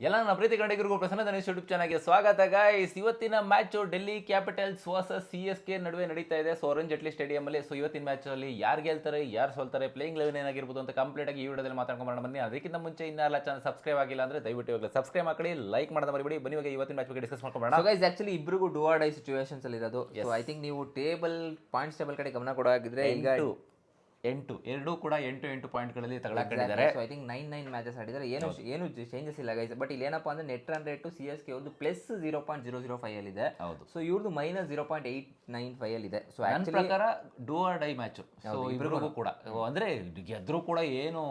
ಎಲ್ಲ ನನ್ನ ಪ್ರೀತಿ ಕನ್ನಡಿಗರಿಗೂ ಪ್ರಸನ್ನ ಧನುಷ್ ಯೂಟ್ಯೂಬ್ ಚಾನಲ್ಗೆ ಸ್ವಾಗತ ಗೈಸ್. ಇವತ್ತಿನ match Delhi capitals versus CSK ನಡುವೆ ನಡೀತಾ ಇದೆ. ಸೊ ಅರುಣ್ ಜೇಟ್ಲಿ ಸ್ಟೇಡಿಯಂ ಅಲ್ಲಿ. ಸೊ ಇವತ್ತಿನ ಮ್ಯಾಚ್ ಅಲ್ಲಿ ಯಾರು ಗೆಲ್ತಾರೆ, ಯಾರು ಸೋಲ್ತಾರೆ, ಪ್ಲೇಯಿಂಗ್ ಲೆವೆನ್ ಏನಾಗಿರ್ಬೋದು ಅಂತ ಕಂಪ್ಲೀಟ್ ಆಗಿ ಈ ವಿಡಿಯೋದಲ್ಲಿ ಮಾತಾಡ್ಕೊಂಡು ಬನ್ನಿ. ಅದಕ್ಕಿಂತ ಮುಂಚೆ ಇನ್ನೆಲ್ಲ ಚಾನಲ್ ಸಬ್ಸ್ಕ್ರೈಬ್ ಆಗಿಲ್ಲ ಅಂದ್ರೆ ದಯವಿಟ್ಟು ಇವಾಗ ಸಬ್ಸ್ಕ್ರೈಬ್ ಮಾಡಿ, ಲೈಕ್ ಮಾಡೋದು ಮರಿಬೇಡಿ. ಬನ್ನಿ ಇವಾಗ ಇವತ್ತಿನ ಮ್ಯಾಚ್ ಬಗ್ಗೆ ಡಿಸ್ಕಸ್ ಮಾಡ್ಕೊಂಡು ಸೊ ಗೈಸ್ ಆಕ್ಚುಲಿ ಇಬ್ರಿಗೂ ಡೂ ಆರ್ ಡೈ ಸಿಚುವೇಶನ್ಸ್ ಅಲ್ಲಿ ಇರೋದು. ಸೊ ಐ ಥಿಂಕ್ ನೀವು ಪಾಯಿಂಟ್ಸ್ ಟೇಬಲ್ ಕಡೆ ಗಮನ ಕೊಡೋ ಹಾಗಿದ್ರೆ ಈಗ ಎರಡೂ ಕೂಡ 8 ಪಾಯಿಂಟ್ಗಳಲ್ಲಿ ತಗೊಳ್ಳಾಕೊಂಡಿದ್ದಾರೆ. ಸೊ ಐ ಥಿಂಕ್ 9 ಮ್ಯಾಚಸ್ ಆಡಿದ್ದಾರೆ. ಏನು ಚೇಂಜಸ್ ಇಲ್ಲ ಗೈಸ್. ಬಟ್ ಇಲ್ಲಿ ಏನಪ್ಪಾ ಅಂದ್ರೆ ನೆಟ್ ರನ್ ರೇಟ್ CSK ಅವ್ರದ್ದು ಪ್ಲಸ್ 0.005 ಅಲ್ಲಿ ಇದೆ. ಸೊ ಇವ್ರದ್ದು ಮೈನಸ್ 0.895 ಅಲ್ಲಿ ಇದೆ. ಸೊ ನನ್ನ ಪ್ರಕಾರ do or die match. So ಇಬ್ರಿಗೂ ಕೂಡ ಅಂದ್ರೆ ಗೆದ್ರು ಕೂಡ ಏನೋ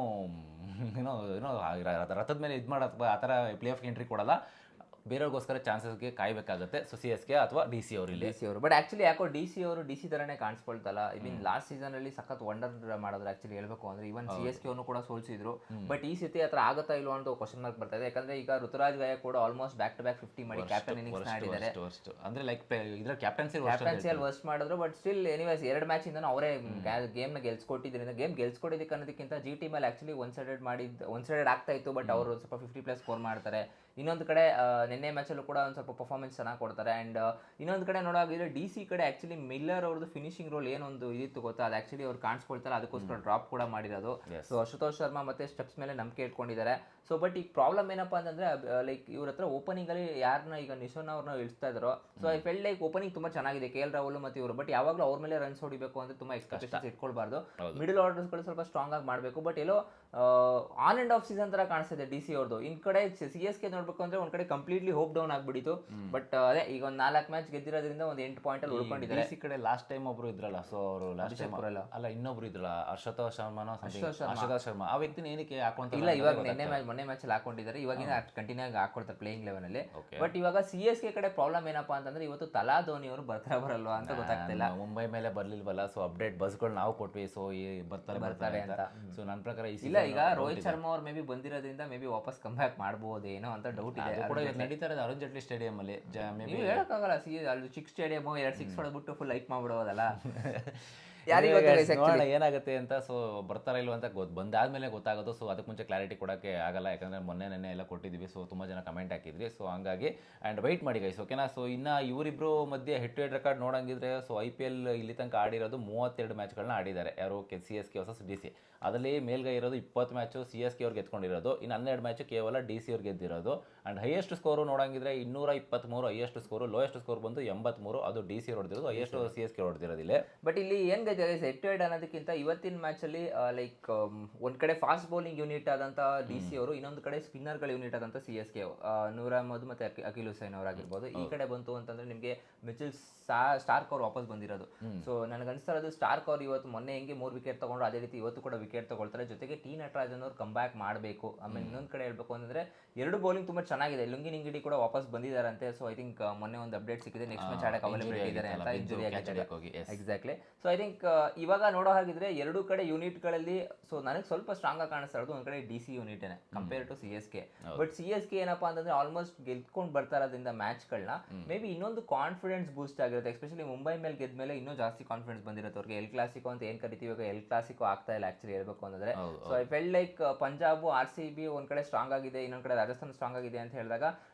ರಥದ ಮೇಲೆ ಇದು ಮಾಡೋದು ಆ ಥರ ಪ್ಲೇ ಆಫ್ ಎಂಟ್ರಿ ಕೊಡಲ್ಲ. ಬೇರೆಯವ್ರಿಗೋಸ್ಕರ ಚಾನ್ಸಸ್ಗೆ ಕಾಯಬೇಕಾಗುತ್ತೆ. ಸೊ CSK ಅಥವಾ DC ಅವರು ಇಲ್ಲಿ ಅವರು. ಬಟ್ ಆಕ್ಚುಲಿ ಯಾಕೋ DC ಅವರು DC ಥರನೇ ಕಾಣಿಸ್ಕೊಳ್ತಲ್ಲ. ಇವನ್ ಲಾಸ್ಟ್ ಸೀಸನ್ ಅಲ್ಲಿ ಸಖತ್ ವಂಡರ್ ಮಾಡಿದ್ರು ಆಕ್ಚುಲಿ ಹೇಳ್ಬೇಕು ಅಂದ್ರೆ. ಇವನ್ CSK ಅವರು ಕೂಡ ಸೋಲ್ಸಿದ್ರು. ಬಟ್ ಈ ಸತಿ ಹತ್ರ ಆಗತ್ತಾ ಇಲ್ವಾ ಅಂತ ಕ್ವಶನ್ ಮಾರ್ಕ್ ಬರ್ತಾ ಇದೆ. ಯಾಕಂದ್ರೆ ಈಗ ಋತುರಾಜ್ ಗಾಯಕ್ ಕೂಡ ಆಲ್ಮೋಸ್ಟ್ ಬ್ಯಾಕ್ ಟು ಬ್ಯಾಕ್ 50 ಮಾಡಿ ಕ್ಯಾಪ್ಟನ್ ಇನ್ನಿಂಗ್ಸ್ ಆಡಿದ್ದಾರೆ. ಅಂದ್ರೆ ಲೈಕ್ ಇದ್ರ ಕ್ಯಾಪ್ಟನ್ಸಿಯಲ್ಲಿ ವರ್ಸ್ಟ್ ಮಾಡಿದ್ರು. ಬಟ್ ಸ್ಟಿಲ್ ಎನಿವೇಸ್ 2 ಮ್ಯಾಚ್ ಇಂದ ಅವರೇ ಗೇಮ್ ನ ಗೆಲ್ಸ್ಕೊಟ್ಟಿದ್ರಿಂದ ಗೇಮ್ ಗೆಲ್ಸ್ಕೊಟ್ಟಿದ್ದಕ್ಕೆ ಅನ್ನೋದಕ್ಕಿಂತ GT ಮೇಲೆ ಆಕ್ಚುಲಿ ಒನ್ ಸೈಡೆಡ್ ಆಗ್ತಾ ಇತ್ತು. ಬಟ್ ಅವರು ಸ್ವಲ್ಪ 50+ ಸ್ಕೋರ್ ಮಾಡ್ತಾರೆ. ಇನ್ನೊಂದು ಕಡೆ ನಿನ್ನೆ ಮ್ಯಾಚಲ್ಲೂ ಕೂಡ ಒಂದು ಸ್ವಲ್ಪ ಪರ್ಫಾರ್ಮೆನ್ಸ್ ಚೆನ್ನಾಗಿ ಕೊಡ್ತಾರೆ. ಆ್ಯಂಡ್ ಇನ್ನೊಂದು ಕಡೆ ನೋಡೋಗಿದ್ರೆ DC ಕಡೆ ಆ್ಯಕ್ಚುಲಿ ಮಿಲ್ಲರ್ ಅವ್ರದ್ದು ಫಿನಿಶಿಂಗ್ ರೋಲ್ ಏನೊಂದು ಇದಿತ್ತು ಗೊತ್ತಾ, ಅದು ಆ್ಯಕ್ಚುಲಿ ಅವ್ರು ಕಾಣಿಸ್ಕೊಳ್ತಾರೆ. ಅದಕ್ಕೋಸ್ಕರ ಡ್ರಾಪ್ ಕೂಡ ಮಾಡಿರೋದು. ಸೊ ಅಶುತೋಷ್ ಶರ್ಮಾ ಮತ್ತೆ ಸ್ಟೆಪ್ಸ್ ಮೇಲೆ ನಂಬಿಕೆ ಇಟ್ಕೊಂಡಿದ್ದಾರೆ. ಸೊ ಬಟ್ ಈಗ ಪ್ರಾಬ್ಲಮ್ ಏನಪ್ಪಾ ಅಂತಂದ್ರೆ ಲೈಕ್ ಇವ್ರ ಹತ್ರ ಓಪನಿಂಗ್ ಅಲ್ಲಿ ಯಾರನ್ನ ಈಗ ನಿಶೋನ್ ಅವ್ರನ್ನ ಇಳಿಸ್ತಾ ಇದ್ರು. So I felt like opening ತುಂಬಾ ಚೆನ್ನಾಗಿದೆ KL ರಾಹುಲ್ ಮತ್ತೆ ಇವರು. ಬಟ್ ಯಾವಾಗಲೂ ಅವ್ರ ಮೇಲೆ ರನ್ಸ್ ಹೊಡಿಬೇಕು ಅಂದ್ರೆ ತುಂಬಾ ಎಕ್ಸ್ಪೆಕ್ಟೇಷನ್ಸ್ ಇಟ್ಕೊಳ್ಬಾರ್ದು. ಮಿಡಲ್ ಆರ್ಡರ್ಸ್ಗಳು ಸ್ವಲ್ಪ ಸ್ಟ್ರಾಂಗ್ ಆಗಿ ಮಾಡಬೇಕು. But yellow on and of season ತರ ಕಾಣಿಸ್ತಿದೆ DC ಅವ್ರದ್ದು. ಇನ್ ಕಡೆ CSK ನೋಡ್ಬೇಕು ಅಂದ್ರೆ ಒಂದ್ ಕಡೆ ಕಂಪ್ಲೀಟ್ಲಿ ಹೋಪ್ ಡೌನ್ ಆಗ್ಬಿಟ್ಟಿತ್ತು. ಬಟ್ ಅದೇ ಈಗ ಒಂದು 4 ಮ್ಯಾಚ್ ಗೆದ್ದಿರೋದ್ರಿಂದ ಒಂದು 8 ಪಾಯಿಂಟ್ ಅಲ್ಲಿ ಉಳ್ಕೊಂಡಿದ್ದಾರೆ. DC ಕಡೆ ಲಾಸ್ಟ್ ಟೈಮ್ ಒಬ್ರು ಇದ್ರಲ್ಲ. ಸೊ ಅವರು ಲಾಸ್ಟ್ ಟೈಮ್ ಅಲ್ಲ ಇನ್ನೊಬ್ರು ಇದ್ರಲ್ಲ, ಹರ್ಷತೋಷ್ ಶರ್ಮಾ. ಆ ವ್ಯಕ್ತಿನ ಏನಕ್ಕೆ ಹಾಕೊಂತ ಇಲ್ಲ, ಇವಾಗ ಮೊನ್ನೆ ಮ್ಯಾಚ್ ಅಲ್ಲಿ ಹಾಕೊಂಡಿದ್ದಾರೆ. ಇವಾಗಿನ ಕಂಟಿನ್ಯೂ ಆಗಿ ಹಾಕೊಳ್ತಾರೆ ಪ್ಲೇಯಿಂಗ್ ಲೆವೆನ್ ಅಲ್ಲಿ. ಬಟ್ ಇವಾಗ CSK ಕಡೆ ಪ್ರಾಬ್ಲಮ್ ಏನಪ್ಪಾ ಅಂತಂದ್ರೆ ಇವತ್ತು ತಲಾ ಧೋನಿ ಅವರು ಬರ್ತಾರ ಬರಲ್ವಾ ಅಂತ ಗೊತ್ತಾಗ್ತಿಲ್ಲ. ಮುಂಬೈ ಮೇಲೆ ಬರ್ಲಿಲ್ವಲ್ಲ. ಸೊ ಅಪ್ಡೇಟ್ ಬಸ್ಗಳು ನಾವು ಕೊಟ್ವಿ. ಸೊ ಬರ್ತಾರೆ ಅಂತ. ಸೊ ನನ್ನ ಪ್ರಕಾರ ಇಲ್ಲ, ಈಗ ರೋಹಿತ್ ಶರ್ಮಾ ಅವ್ರು ಮೇ ಬಿ ಬಂದಿರೋದ್ರಿಂದ ಮೇ ಬಿ ವಾಪಸ್ ಕಮ್ ಬ್ಯಾಕ್ ಮಾಡಬಹುದೇನೋ ಅಂತ ಡೌಟ್ ಇದೆ. ಕೂಡ ನಡೀತಾ ಇರೋದು ಅರುಣ್ ಜೇಟ್ಲಿ ಸ್ಟೇಡಿಯಂ ಅಲ್ಲಿ. ನೀವು ಹೇಳಕ್ಕಾಗಲ್ಲ, ಅಲ್ಲಿ ಚಿಕ್ಕ ಸ್ಟೇಡಿಯಂ 2 6 ಹೊಡೆದ್ಬಿಟ್ಟು ಫುಲ್ ಲೈಕ್ ಮಾಡ್ಬಿಡೋದಲ್ಲ. ನೋಡೋಣ ಏನಾಗುತ್ತೆ ಅಂತ. ಸೊ ಬರ್ತಾರ ಇಲ್ವ ಅಂತ ಬಂದಾದ್ಮೇಲೆ ಗೊತ್ತಾಗೋದು. ಸೊ ಅದಕ್ಕೆ ಮುಂಚೆ ಕ್ಲಾರಿಟಿ ಕೊಡೋಕ್ಕೆ ಆಗಲ್ಲ. ಯಾಕಂದ್ರೆ ನೆನ್ನೆ ಎಲ್ಲ ಕೊಟ್ಟಿದ್ವಿ. ಸೊ ತುಂಬಾ ಜನ ಕಮೆಂಟ್ ಹಾಕಿದ್ರಿ. ಸೊ ಹಂಗಾಗಿ ಆ್ಯಂಡ್ ವೆಯ್ಟ್ ಮಾಡಿ ಗೈಸ್, ಓಕೆನಾ. ಸೊ ಇನ್ನು ಇವರಿಬ್ರು ಮಧ್ಯೆ ಹೆಡ್ ಟು ಹೆಡ್ ರೆಕಾರ್ಡ್ ನೋಡಂಗಿದ್ರೆ ಸೊ IPL ಇಲ್ಲಿ ತನಕ ಆಡಿರೋದು 32 ಮ್ಯಾಚ್ಗಳನ್ನ ಆಡಿದ್ದಾರೆ. ಯಾರು CSK ವರ್ಸಸ್ DC. ಅದರಲ್ಲಿ ಮೇಲ್ಗೈ ಇರೋದು 20 ಮ್ಯಾಚು CSK ಅವ್ರು ಗೆದ್ಕೊಂಡಿರೋದು. ಇನ್ನು 12 ಮ್ಯಾಚು ಕೇವಲ DC ಅವ್ರು ಗೆದ್ದಿರೋದು. ಆ್ಯಂಡ್ ಹೈಯೆಸ್ಟ್ ಸ್ಕೋರು ನೋಡಂಗಿದ್ರೆ 223 ಹೈಯೆಸ್ಟ್ ಸ್ಕೋರು. ಲೋಯೆಸ್ಟ್ ಸ್ಕೋರ್ ಬಂದು 83. ಅದು DC ಹೊಡೆದಿರೋದು. ಹೈಯೆಸ್ಟ್ CSK ಹೊಡೆದಿರೋದಿಲ್ಲ. ಬಟ್ ಇಲ್ಲಿ ಏನ್ ಹೆಡ್ ಟು ಹೆಡ್ ಅನ್ನೋದಕ್ಕಿಂತ ಇವತ್ತಿನ ಮ್ಯಾಚ್ ಅಲ್ಲಿ ಲೈಕ್ ಒಂದ್ ಕಡೆ ಫಾಸ್ಟ್ ಬೌಲಿಂಗ್ ಯೂನಿಟ್ ಆದಂತ DC ಅವರು, ಇನ್ನೊಂದು ಕಡೆ ಸ್ಪಿನ್ನರ್ಗಳ ಯೂನಿಟ್ ಆದಂತ CSK ನೂರ್ ಅಹ್ಮದ್ ಮತ್ತೆ ಅಖಿಲ್ ಹುಸೈನ್ ಅವರಾಗಿರ್ಬೋದು. ಈ ಕಡೆ ಬಂತು ಅಂತಂದ್ರೆ ನಿಮಗೆ ಮಿಚೆಲ್ ಸ್ಟಾರ್ಕ್ ಅವ್ರು ವಾಪಸ್ ಬಂದಿರೋದು. ಸೊ ನನಗೆ ಅನಿಸ್ತಾ ಇರೋದು ಸ್ಟಾರ್ಕ್ ಅವ್ರು ಇವತ್ತು ಮೊನ್ನೆ ಹೆಂಗೆ 3 ವಿಕೆಟ್ ತಗೊಂಡ್ರು ಅದೇ ರೀತಿ ಇವತ್ತು ಕೂಡ ವಿಕೆಟ್ ತಗೊಳ್ತಾರೆ. ಜೊತೆಗೆ ಟಿ ನಟರಾಜನ್ ಅವ್ರು ಕಮ್ ಬ್ಯಾಕ್ ಮಾಡಬೇಕು. ಆಮೇಲೆ ಇನ್ನೊಂದು ಕಡೆ ಹೇಳ್ಬೇಕು ಅಂತಂದ್ರೆ 2 ಬೌಲಿಂಗ್ ತುಂಬಾ ಚೆನ್ನಾಗಿದೆ. ಲುಂಗಿ ನಿಂಗಿಡಿ ಕೂಡ ವಾಪಸ್ ಬಂದಿದ್ದಾರಂತೆ. ಸೊ ಐ ಥಿಂಕ್ ಮೊನ್ನೆ ಒಂದು ಅಪ್ಡೇಟ್ ಸಿಕ್ಕಿದೆ, ನೆಕ್ಸ್ಟ್ ಮ್ಯಾಚ್ ಆಡಕ್ಕೆ ಅವೈಲೇಬಲ್ ಇದ್ದಾರೆ ಅಂತ. ಇಂಜುರಿ ಆಗಿದೆ ಎಕ್ಸಾಕ್ಟ್ಲಿ. ಸೊ ಐ ಥಿಂಕ್ ಇವಾಗ ನೋಡೋ ಹಾಗಿದ್ರೆ 2 ಕಡೆ ಯೂನಿಟ್ಗಳಲ್ಲಿ ಸೊ ನನಗೆ ಸ್ವಲ್ಪ ಸ್ಟ್ರಾಂಗ್ ಆಗಿ ಕಾಣಿಸ್ತಾ ಇರೋದು ಒಂದು ಕಡೆ DC unit compare to CSK. But CSK ಏನಪ್ಪಾ ಅಂತಂದ್ರೆ ಆಲ್ಮೋಸ್ಟ್ ಗೆಲ್ಕೊಂಡು ಬರ್ತಾ ಇರೋದ್ರಿಂದ ಮ್ಯಾಚ್ಗಳನ್ನ ಮೇ ಬಿ ಇನ್ನೊಂದು ಕಾನ್ಫಿಡೆನ್ಸ್ ಬೂಸ್ಟ್ ಆಗಿರುತ್ತೆ. ಎಸ್ಪೆಷಲಿ ಮುಂಬೈ ಮೇಲೆ ಗೆದ್ಮೇಲೆ ಇನ್ನೂ ಜಾಸ್ತಿ ಕಾನ್ಫಿಡೆನ್ಸ್ ಬಂದಿರುತ್ತೆ ಅವ್ರಿಗೆ. ಎಲ್ ಕ್ಲಾಸಿಕೋ ಅಂತ ಏನ್ ಕರಿತೀವಿ, ಇವಾಗ ಎಲ್ ಕ್ಲಾಸಿಕೋ ಆಗ್ತಾ ಇಲ್ಲ ಆಕ್ಚುಲಿ ಹೇಳ್ಬೇಕು ಅಂತಂದ್ರೆ. So I felt like Punjab RCB ಒಂದ್ ಕಡೆ ಸ್ಟ್ರಾಂಗ್ ಆಗಿದೆ, ಇನ್ನೊಂದ್ ಕಡೆ ರಾಜಸ್ಥಾನ ಸ್ಟ್ರಾಂಗ್ ಆಗಿದೆ ಅಂತ ಹೇಳಿದಾಗ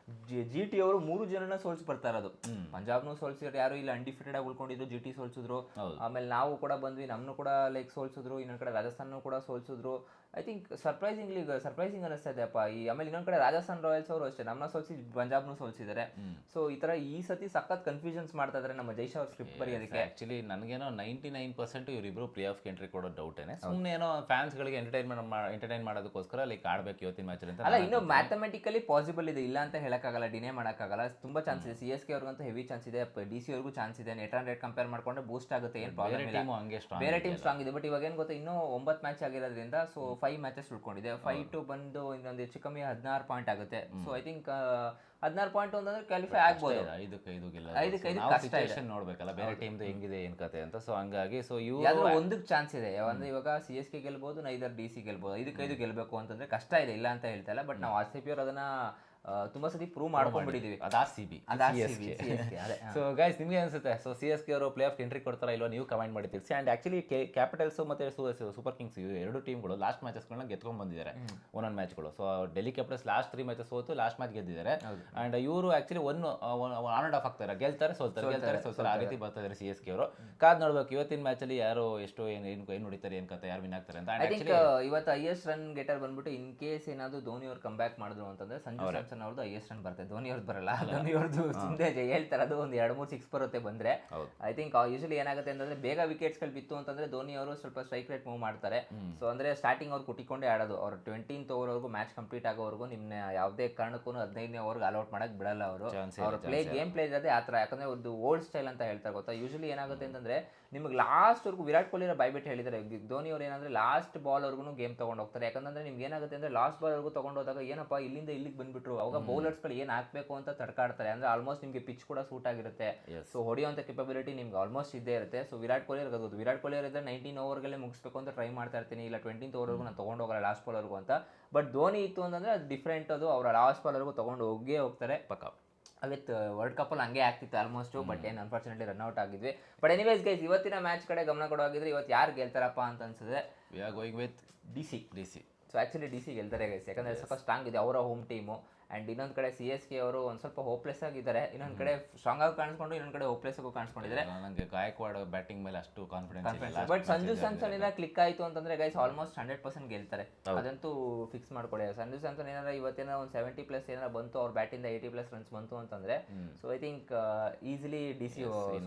GT ಅವರು 3 ಜನನ ಸೋಲ್ಸಿ ಬರ್ತಾ ಇರೋದು. ಪಂಜಾಬ್ನು ಸೋಲ್ಸಿದ್ರು, ಯಾರು ಇಲ್ಲ ಅನ್ಡಿಫಿಟೆಡ್ ಆಗಿ ಉಳ್ಕೊಂಡಿದ್ರು, GT ಸೋಲ್ಸಿದ್ರು. ಆಮೇಲೆ ನಾವು ಕೂಡ ಬಂದ್ವಿ, ನಮ್ನು ಕೂಡ ಲೈಕ್ ಸೋಲ್ಸಿದ್ರು. ಇನ್ನೊಂದ್ ಕಡೆ ರಾಜಸ್ಥಾನ ಕೂಡ ಸೋಲ್ಸಿದ್ರು. ಐ ಥಿಂಕ್ ಸರ್ಪ್ರೈಸಿಂಗ್ ಅನಿಸ್ತಾ ಇದೆ ಅಪ್ಪ. ಆಮೇಲೆ ಇನ್ನೊಂದ್ ಕಡೆ ರಾಜಸ್ಥಾನ್ ರಾಯಲ್ಸ್ ಅವರು ಅಷ್ಟೇ ನಮ್ಮನ್ನ ಸೋಲ್ಸಿ ಪಂಜಾಬ್ನು ಸೋಲ್ಸಿದ್ದಾರೆ. ಸೊ ಈ ತರ ಈ ಸತಿ ಸಖತ್ ಕನ್ಫ್ಯೂಷನ್ಸ್ ಮಾಡ್ತಾ ಇದಾರೆ ನಮ್ಮ ಜೈಶ್ ಅವ್ರ ಸ್ಕ್ರಿಪ್ಟ್ ಬರೆಯೋದಕ್ಕೆ. ಆಕ್ಚುಲಿ ನನಗೇನೋ 99% ಇವರಿಬ್ರು ಪ್ಲೇ ಆಫ್ ಎಂಟ್ರಿ ಕೊಡೋ ಡೌಟೇನೆ. ಸುಮ್ಮನೆ ಏನೋ ಫ್ಯಾನ್ಸ್ ಗಳಿಗೆ ಎಂಟರ್ಟೈನ್ ಮಾಡೋದಕ್ಕೋಸ್ಕರ ಲೈಕ್ ಆಡ್ಬೇಕು ಇವತ್ತಿನ ಮ್ಯಾಚ್ ಅಂತ. ಅಲ್ಲ, ಇನ್ನು ಮ್ಯಾಥಮೆಟಿಕಲಿ ಪಾಸಿಬಲ್ ಇದೆ, ಇಲ್ಲ ಅಂತ ಹೇಳಕ್ಕಾಗಲ್ಲ, ಡಿನೇ ಮಾಡಕ್ಕಾಗಲ್ಲ. ತುಂಬಾ ಚಾನ್ಸ್ ಇದೆ. CSK ಅವ್ರಿಗಂತೂ ಹೆವಿ ಚಾನ್ಸ್ ಇದೆ, DC ಅವ್ರಿಗೂ ಚಾನ್ಸ್ ಇದೆ. ನೆಟ್ ರನ್ ರೇಟ್ ಕಂಪೇರ್ ಮಾಡ್ಕೊಂಡ್ರೆ ಬೂಸ್ಟ್ ಆಗುತ್ತೆ, ಏನ್ ಪ್ರಾಬ್ಲಮ್ ಇಲ್ಲ. ಬೇರೆ ಟೀಮ್ ಸ್ಟ್ರಾಂಗ್ ಇದೆ. ಬಟ್ ಇವಾಗ ಏನ್ ಗೊತ್ತಾ, ಇನ್ನೂ 9 ಮ್ಯಾಚ್ ಆಗಿರೋದ್ರಿಂದ ಸೊ 5 ಮ್ಯಾಚಸ್ ಉಳ್ಕೊಂಡಿದೆ. 5 ಟು ಬಂದು ಇನ್ನೊಂದು ಹೆಚ್ಚು ಕಮ್ಮಿ 16 ಪಾಯಿಂಟ್ ಆಗುತ್ತೆ. ಸೊ ಐ ಥಿಂಕ್ 16 ಪಾಯಿಂಟ್ ಅಂತಂದ್ರೆ ಕ್ವಾಲಿಫೈ ಆಗ್ಬೋದು. 5-5 ನೋಡ್ಬೇಕಲ್ಲ ಬೇರೆ ಟೀಮ್ ಹೆಂಗಿದೆ ಏನ್ ಕತೆ ಅಂತ. ಸೊ ಹಂಗಾಗಿ ಸೊ ಇವ್ರು ಒಂದಕ್ಕೆ ಚಾನ್ಸ್ ಇದೆ. ಅಂದ್ರೆ ಇವಾಗ CSK ಗೆಲ್ಬಹುದು, ನೈದರ್ DC ಗೆಲ್ಬಹುದು. 5-5 ಗೆಲ್ಬೇಕು ಅಂತಂದ್ರೆ ಕಷ್ಟ ಇದೆ, ಇಲ್ಲ ಅಂತ ಹೇಳ್ತಾ ಇಲ್ಲ. ಬಟ್ ನಾವು RCB ಅವ್ರು ಅದನ್ನ ತುಂಬಾ ಸತಿ ಪ್ರೂವ್ ಮಾಡ್ಕೊಂಡ್ಬಿಟ್ಟಿದೀವಿ. ಅದು RCB, CSK ಅದೇ. ಸೊ ಗೈಸ್ ನಿಮಗೆ ಅನ್ಸುತ್ತೆ ಸೊ CSK ಅವರು ಪ್ಲೇ ಆಫ್ ಎಂಟ್ರಿ ಕೊಡ್ತಾರಾ ಇಲ್ವಾ ನೀವು ಕಮೆಂಟ್ ಮಾಡಿ ತಿಳಿಸಿ. ಆ್ಯಂಡ್ ಆ್ಯಕ್ಚುಲಿ ಕ್ಯಾಪಿಟಲ್ಸ್ ಮತ್ತು ಸೂಪರ್ ಕಿಂಗ್ಸ್ ಇವು ಎರಡು ಟೀಮ್ಗಳು ಲಾಸ್ಟ್ ಮ್ಯಾಚಸ್ಗಳನ್ನ ಗೆದ್ಕೊಂಡು ಬಂದಿದ್ದಾರೆ ಒಂದೊಂದು ಮ್ಯಾಚ್ಗಳು. So Delhi capitals last 3 matches ಸೋತು ಲಾಸ್ಟ್ ಮ್ಯಾಚ್ ಗೆದ್ದಿದ್ದಾರೆ. ಆ್ಯಂಡ್ ಇವರು ಆ್ಯಕ್ಚುಲಿ ಆನ್ ಆ್ಯಂಡ್ ಆಫ್ ಆಗ್ತಾರೆ, ಗೆಲ್ತಾರೆ ಸೋಲ್ತಾರೆ ಆ ರೀತಿ ಬರ್ತಾ ಇದ್ದಾರೆ CSK ಅವರು. ಕಾದ್ ನೋಡ್ಬೇಕು ಇವತ್ತಿನ ಮ್ಯಾಚಲ್ಲಿ ಯಾರು ಎಷ್ಟು ಏನು ಹೊಡಿತಾರೆ ಏನು ಕತೆ ಯಾರು ವಿನ್ ಆಗ್ತಾರೆ ಅಂತ. ಐ ಥಿಂಕ್ ಇವತ್ತು ಹೈಯೆಸ್ಟ್ ರನ್ ಗೆಟರ್ ಬಂದ್ಬಿಟ್ಟು ಇನ್ ಕೇಸ್ ಏನಾದ್ರು ಧೋನಿ ಅವ್ರು ಕಮ್ ಬ್ಯಾಕ್ ಮಾಡಿದ್ರು ಅಂತಂದ್ರೆ ಸಂಜು ಸ್ಯಾಮ್ಸನ್ ಅವ್ರದ್ದು ಹೈಯೆಸ್ಟ್ ರನ್ ಬರುತ್ತೆ. ಧೋನಿ ಅವ್ರದ್ದು ಬರಲ್ಲ. ಧೋನಿ ಅವ್ರದ್ದು ಸುಮ್ಮನೆ ಹೇಳ್ತಾರೆ ಅದು ಒಂದು 2-3 ಸಿಕ್ಸ್ ಬರುತ್ತೆ ಬಂದ್ರೆ. ಐ ಥಿಂಕ್ ಯೂಶಲಿ ಏನಾಗುತ್ತೆ ಅಂತಂದ್ರೆ ಬೇಗ ವಿಕೆಟ್ಸ್ಗಳು ಬಿತ್ತು ಅಂತಂದ್ರೆ ಧೋನಿ ಅವರು ಸ್ವಲ್ಪ ಸ್ಟ್ರೈಕ್ ರೇಟ್ ಮೂವ್ ಮಾಡ್ತಾರೆ. ಸೊ ಅಂದ್ರೆ ಸ್ಟಾರ್ಟಿಂಗ್ ಅವ್ರು ಕುಟ್ಟಿಕೊಂಡೇ ಆಡೋದು. ಅವ್ರು 20th ಓವರ್ವರೆಗೂ ಮ್ಯಾಚ್ ಕಂಪ್ಲೀಟ್ ಆಗೋವರೆಗೂ ನಿಮ್ನ ಯಾವುದೇ ಕಾರಣಕ್ಕೂ 15ನೇ ಓವರ್ಗೆ ಅಲೌಟ್ ಮಾಡಕ್ ಬಿಡಲ್ಲ ಅವರು. ಅವ್ರ ಗೇಮ್ ಪ್ಲೇ ಇರೋದೇ ಆ ಥರ. ಯಾಕಂದ್ರೆ ಒಂದು ಓಲ್ಡ್ ಸ್ಟೈಲ್ ಅಂತ ಹೇಳ್ತಾರೆ ಗೊತ್ತಾ. ಯೂಶಲಿ ಏನಾಗುತ್ತೆ ಅಂತಂದ್ರೆ ನಿಮ್ಗೆ ಲಾಸ್ಟ್ ವರ್ಗೂ ವಿರಾಟ್ ಕೊಹ್ಲಿ ಬೈಬಿಟ್ಟು ಹೇಳಿದ್ದಾರೆ ಧೋನಿ ಅವ್ರು ಏನಂದ್ರೆ ಲಾಸ್ಟ್ ಬಾಲ್ ವರ್ಗೂ ಗೇಮ್ ತಗೊಂಡು ಹೋಗ್ತಾರೆ. ಯಾಕಂದ್ರೆ ನಿಮ್ಗೆ ಏನಾಗುತ್ತೆ ಅಂದ್ರೆ ಲಾಸ್ಟ್ ಬಾಲ್ ವರ್ಗೂ ತಗೊಂಡು ಹೋದಾಗ ಏನಪ್ಪ ಇಲ್ಲಿಂದ ಇಲ್ಲಿಗೆ ಬಂದ್ಬಿಟ್ರು ಅವಾಗ ಬೌಲರ್ಸ್ಗಳು ಏನು ಹಾಕ್ಬೇಕು ಅಂತ ತಡ್ಕಾಡ್ತಾರೆ. ಅಂದ್ರೆ ಆಲ್ಮೋಸ್ಟ್ ನಿಮಗೆ ಪಿಚ್ ಕೂಡ ಸೂಟ್ ಆಗಿರುತ್ತೆ. ಸೊ ಹೊಡೆಯುವಂಥ ಕೆಪಬಿಲಿಟಿ ನಿಮ್ಗೆ ಆಲ್ಮೋಸ್ಟ್ ಇದ್ದೇ ಇರುತ್ತೆ. ಸೊ ವಿರಾಟ್ ಕೊಹ್ಲಿ ಅವ್ರಿಗೆ ವಿರಾಟ್ ಕೊಹ್ಲಿ ಅವರಿದ್ರೆ 19 ಓವರ್ಗಳೇ ಮುಗಿಸ್ಬೇಕು ಅಂತ ಟ್ರೈ ಮಾಡ್ತಾ ಇರ್ತೀನಿ, ಇಲ್ಲ 20th ಓವರ್ವರೆಗೂ ನಾನು ತೊಗೊಂಡು ಹೋಗಲ್ಲ ಲಾಸ್ಟ್ ಬಾಲ್ವರೆಗೂ ಅಂತ. ಬಟ್ ಧೋನಿ ಇತ್ತು ಅಂತಂದ್ರೆ ಅದು ಡಿಫ್ರೆಂಟ್. ಅದು ಅವರ ಲಾಸ್ಟ್ ಬಾಲ್ವರೆಗೂ ತೊಗೊಂಡು ಹೋಗ್ತಾರೆ ಪಕ್ಕ. ವಿತ್ ವರ್ಲ್ಡ್ ಕಪ್ಪಲ್ಲಿ ಹಂಗೆ ಆಗ್ತಿತ್ತು ಆಲ್ಮೋಸ್ಟ್. ಬಟ್ ಏನು ಅನ್ಫಾರ್ಚುನೇಟ್ಲಿ ರನ್ಔಟ್ ಆಗಿದ್ವಿ. ಬಟ್ ಎನಿವೇಸ್ ಗೈಸ್ ಇವತ್ತಿನ ಮ್ಯಾಚ್ ಕಡೆ ಗಮನ ಕೊಡೋಗಿದ್ರೆ ಇವತ್ತು ಯಾರು ಗೆಲ್ತಾರಪ್ಪ ಅಂತ ಅನ್ಸಿದ್ರೆ we are going with DC. So actually DC ಗೆಲ್ತಾರೆ ಗೈಸ್. ಯಾಕಂದರೆ ಸ್ವಲ್ಪ ಸ್ಟ್ರಾಂಗ್ ಇದೆ ಅವರ ಹೋಮ್ ಟೀಮು. ಆ್ಯಂಡ್ ಇನ್ನೊಂದು ಕಡೆ CSK ಅವರು ಒಂದು ಸ್ವಲ್ಪ ಹೋಪ್ಲೆಸ್ ಆಗಿದ್ದಾರೆ. ಇನ್ನೊಂದು ಕಡೆ ಸ್ಟ್ರಾಂಗ್ ಆಗಿ ಕಾಣಿಸ್ಕೊಂಡು ಇನ್ನೊಂದು ಕಡೆ ಹೋಪ್ಲೆಸ್ ಆಗಿ ಕಾಣಿಸ್ಕೊಂಡಿದ್ದಾರೆ. ನನಗೆ ಗಾಯಕ್ವಾಡ್ ಬ್ಯಾಟಿಂಗ್ ಮೇಲೆ ಅಷ್ಟು ಕಾನ್ಫಿಡೆನ್ಸ್. ಬಟ್ ಸಂಜು ಸ್ಯಾಮ್ಸನ್ ಏನಾರ ಕ್ಲಿಕ್ ಆಯಿತು ಅಂತಂದ್ರೆ ಗೈಸ್ ಆಲ್ಮೋಸ್ಟ್ 100% ಗೆಲ್ತಾರೆ. ಅದಂತೂ ಫಿಕ್ಸ್ ಮಾಡ್ಕೊಳ್ಳಿ. ಸಂಜು ಸ್ಯಾಮ್ಸನ್ ಏನಾರ ಇವತ್ತೇನೋ ಒಂದು 70+ ಏನಾರ ಬಂತು ಅವ್ರ ಬ್ಯಾಟಿಂದ 80+ ರನ್ಸ್ ಬಂತು ಅಂತಂದ್ರೆ so I think easily DC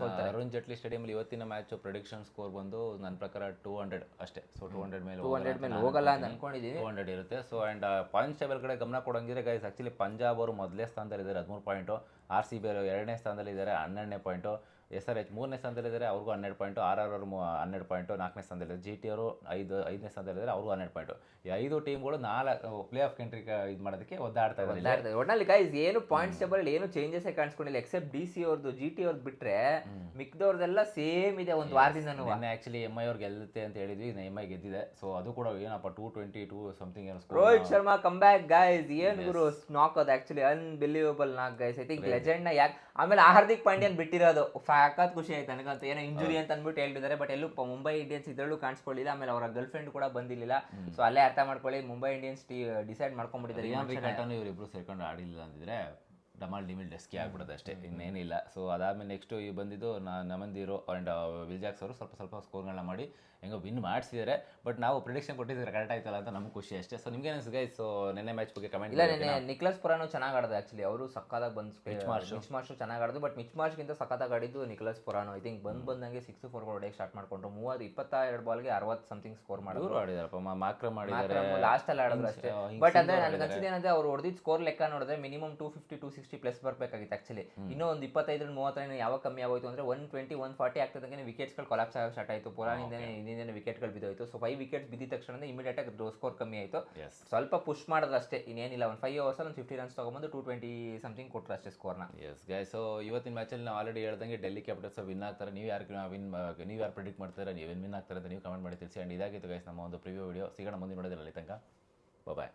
ಸೋಲ್ತಾರೆ. ಅರುಣ್ ಜೇಟ್ಲಿ ಸ್ಟೇಡಿಯಂಲಿ ಇವತ್ತಿನ ಮ್ಯಾಚ್ ಪ್ರೆಡಿಕ್ಷನ್ ಸ್ಕೋರ್ ಬಂದು ನನ್ನ ಪ್ರಕಾರ 200 ಅಷ್ಟೇ. ಸೊ 200 ಮೇಲೆ ಹೋಗಲ್ಲ ಅಂತ ಅನ್ಕೊಂಡಿದ್ದೀವಿ. 200 ಇರುತ್ತೆ. ಸೊ ಆ್ಯಂಡ್ ಪಾಯಿಂಟ್ಸ್ ಟೇಬಲ್ ಕಡೆ ಗಮನ ಕೊಡಂಗಿದ್ರೆ ಗೈಸ್ ಆ್ಯಕ್ಚುಲಿ ಪಂಜಾಬ್ ಅವರು ಮೊದಲೇ ಸ್ಥಾನದಲ್ಲಿದ್ದಾರೆ 13 ಪಾಯಿಂಟು. RCB ಅವರು 2ನೇ ಸ್ಥಾನದಲ್ಲಿದ್ದಾರೆ 12ನೇ ಪಾಯಿಂಟು. SRH 3ನೇ ಸ್ಥಾನದಲ್ಲಿದ್ದಾರೆ ಅವ್ರಿಗೂ 12 ಪಾಯಿಂಟು. RR ಅವರು 12 ಪಾಯಿಂಟು 4ನೇ ಸ್ಥಾನದಲ್ಲಿದ್ದಾರೆ. GT ಅವರು 5ನೇ ಸ್ಥಾನದಲ್ಲಿದ್ದಾರೆ ಅವ್ರಿಗೂ 12 ಪಾಯಿಂಟು. ಈ 5 ಟೀಮ್ಗಳು 4 ಪ್ಲೇ ಆಫ್ ಎಂಟ್ರಿ ಇದು ಮಾಡೋದಕ್ಕೆ ಒದ್ದಾಡ್ತಾ ಇದ್ದಾರೆ. ಒಟ್ನಲ್ಲಿ ಗೈಸ್ ಏನು ಪಾಯಿಂಟ್ಸ್ ಟೇಬಲ್ ಏನು ಚೇಂಜಸ್ ಕಾಣಿಸ್ಕೊಂಡಿಲ್ಲ ಎಕ್ಸೆಪ್ಟ್ DC ಅವ್ರದ್ದು. GT ಅವ್ರದ್ದು ಬಿಟ್ರೆ ಮಿಕ್ದವ್ರದೆಲ್ಲ ಸೇಮ್ ಇದೆ ಒಂದು ವಾರದಿಂದನೂ. ಆ್ಯಕ್ಚುಲಿ MI ಅವ್ರು ಗೆಲ್ಲುತ್ತೆ ಅಂತ ಹೇಳಿದ್ವಿ, MI ಗೆದ್ದಿದೆ. ಸೊ ಅದು ಕೂಡ ಏನಪ್ಪ 222 ಸಮಥಿಂಗ್ ಏನೋ. Rohit Sharma come back guys. ಏನ್ ಗುರು ನಾಕ್ ಅದು ಆಕ್ಚುಲಿ ಅನ್ಬಿಲೀವಬಲ್ ನಾಕ್ ಗೈಸ್. ಐ ಥಿಂಕ್ ಲೆಜೆಂಡ್ ನ ಯಾಕೆ ಆಮೇಲೆ ಹಾರ್ದಿಕ್ ಪಾಂಡ್ಯನ್ ಬಿಟ್ಟಿರೋದು ಸಾಕಾತ್ ಖುಷಿ ಆಯ್ತು ನನಗಂತ. ಏನೋ ಇಂಜುರಿ ಅಂತ ಅಂದ್ಬಿಟ್ಟು ಹೇಳ್ತಿದ್ದಾರೆ. ಬಟ್ ಎಲ್ಲೂ ಮುಂಬೈ ಇಂಡಿಯನ್ಸ್ ಇದ್ರಲ್ಲೂ ಕಾಣಿಸ್ಕೊಳ್ಳಿಲ್ಲ. ಆಮೇಲೆ ಅವರ ಗರ್ಲ್ ಫ್ರೆಂಡ್ ಕೂಡ ಬಂದಿಲ್ಲ. ಸೊ ಅಲ್ಲೇ ಅರ್ಥ ಮಾಡ್ಕೊಳ್ಳಿ ಮುಂಬೈ ಇಂಡಿಯನ್ಸ್ ಡಿಸೈಡ್ ಮಾಡ್ಕೊಂಡ್ಬಿಟ್ಟಿದ್ದಾರೆ. ಇವರಿಬ್ರು ಸೇರ್ಕೊಂಡು ಆಡಿಲ್ಲ ಅಂದಿದ್ರೆ ಡಮಾಲ್ ಡಿಮಿಲ್ ಡೆಸ್ಕಿ ಆಗ್ಬಿಡೋದು ಅಷ್ಟೇ, ಇನ್ನೇನಿಲ್ಲ. ಸೊ ಅದಾದಮೇಲೆ ನೆಕ್ಸ್ಟು ಈ ಬಂದಿದ್ದು ನಮಂದಿರೋ ಆ್ಯಂಡ್ ವಿಲ್ಜಾಕ್ಸ್ ಅವರು ಸ್ವಲ್ಪ ಸ್ಕೋರ್ಗಳನ್ನ ಮಾಡಿ ಹೆಂಗೋ ವಿನ್ ಮಾಡಿಸಿದ್ದಾರೆ. ಬಟ್ ನಾವು ಪ್ರಿಡಿಕ್ಷನ್ ಕೊಟ್ಟಿದ್ರೆ ಕರೆಕ್ಟ್ ಆಯ್ತಲ್ಲ ಅಂತ ನಮ್ಗೆ ಖುಷಿ ಅಷ್ಟೇ. ಸೊ ನಿಮ್ಗೆ ಅನಿಸ್ತು ಗೈಸ್? ಸೊ ನೆನ್ನೆ ಮ್ಯಾಚ್ ಬಗ್ಗೆ ಕಮೆಂಟ್ ಇಲ್ಲ. ನೆನ್ನೆ ನಿಕ್ಲಸ್ ಪುರಾನು ಚೆನ್ನಾಗಿ ಆಡೋದು ಆ್ಯಕ್ಚುಲಿ. ಅವರು ಸಕ್ಕತ್ತಾಗಿ ಬಂದು ಮಿಚ್ ಮಾರ್ಷ್ ಚೆನ್ನಾಗಿ ಆಡೋದು. ಬಟ್ ಮಿಚ್ ಮಾರ್ಷ್ಗಿಂತ ಸಕ್ಕತ್ತಾಗಿ ಆಡಿದ್ದು ನಿಕ್ಲಸ್ ಪುರಾನು. ಐ ಥಿಂಕ್ ಬಂದಂಗೆ 6-4 ಹೊಡೆಯಕ್ಕೆ ಸ್ಟಾರ್ಟ್ ಮಾಡ್ಕೊಂಡ್ರು. 22 ಬಾಲ್ಗೆ 60 ಸಮಥಿಂಗ್ ಸ್ಕೋರ್ ಮಾಡಿದ್ರು. ಆಡಿದಾರಪ್ಪ ಮಾಕ್ರ ಮಾಡಿದ್ದಾರೆ ಲಾಸ್ಟಲ್ಲಿ ಆಡಿದ್ರು ಅಷ್ಟೇ. ಬಟ್ ಅಂದ್ರೆ ನನಗೆ ಅನ್ಸಿದೆ ಏನಂದ್ರೆ ಅವ್ರು ಹೊಡೆದಿದ್ದು ಸ್ಕೋರ್ ಲೆಕ್ಕ ನೋಡಿದ್ರೆ ಮಿನಿಮಮ್ 250-260+ ಬರಬೇಕಾಗಿತ್ತು ಆ್ಯಕ್ಚುಲಿ. ಇನ್ನೂ ಒಂದು 25-30 ಯಾವಾಗ ಕಮ್ಮಿ ಆಗೋಯ್ತು ಅಂದ್ರೆ 120-140 ಆಗ್ತದಂಗೆ ವಿಕೆಟ್ಸ್ಗಳು ಕೊಲಾಪ್ಸ್ ಆಗೋಕೆ ಸ್ಟಾರ್ಟ್ ಆಯಿತು. ಪುರಾನಿಂದನೇ ವಿಕೆಟ್ಗಳು ಬಿದ್ದೋಯ್ತು. ಸೊ 5 ವಿಕೆಟ್ಸ್ ಬಿದ್ದ ತಕ್ಷಣ ಇಮಿಡಿಯೇಟ್ ಆಗಿ ಸ್ಕೋರ್ ಕಮ್ಮಿ ಆಯಿತು. ಸ್ವಲ್ಪ ಪುಷ್ ಮಾಡಿದ್ರೆ ಅಷ್ಟೇ, ಇನ್ನೇನಿಲ್ಲ. ಒಂದು 5 ಓವರ್ಸಲ್ಲಿ ಒಂದು 50 ರನ್ಸ್ ತಗೊಂಬಂದು 220 ಸಮಥಿಂಗ್ ಕೊಟ್ಟರು ಅಷ್ಟೇ ಸ್ಕೋರ್ನ. Yes guys. ಸೊ ಇವತ್ತಿನ ಮ್ಯಾಚಲ್ಲಿ ನಾವು ಆಲ್ರೆಡಿ ಹೇಳ್ದಂಗೆ ಡೆಲ್ಲಿ ಕ್ಯಾಪಿಟಲ್ಸ್ ವಿನ್ ಆಗ್ತಾರೆ. ನೀವು ಯಾರು ಪ್ರಿಡಿಕ್ಟ್ ಮಾಡ್ತಾರೆ, ನೀವು ವಿನ್ ಆಗ್ತಾರೆ ಅಂತ ನೀವು ಕಮೆಂಟ್ ಮಾಡಿ ತಿಳಿಸಿ. ಆ್ಯಂಡ್ ಇದಾಗಿತ್ತು ಗೈಸ್ ನಮ್ಮ ಒಂದು ಪ್ರಿವ್ಯೂ ವಿಡಿಯೋ. ಸಿಗೋಣ ಮುಂದಿನ ನೋಡೋದಿಲ್ಲ. ಅಲ್ಲಿ ತನಕ ಬಾಯ್.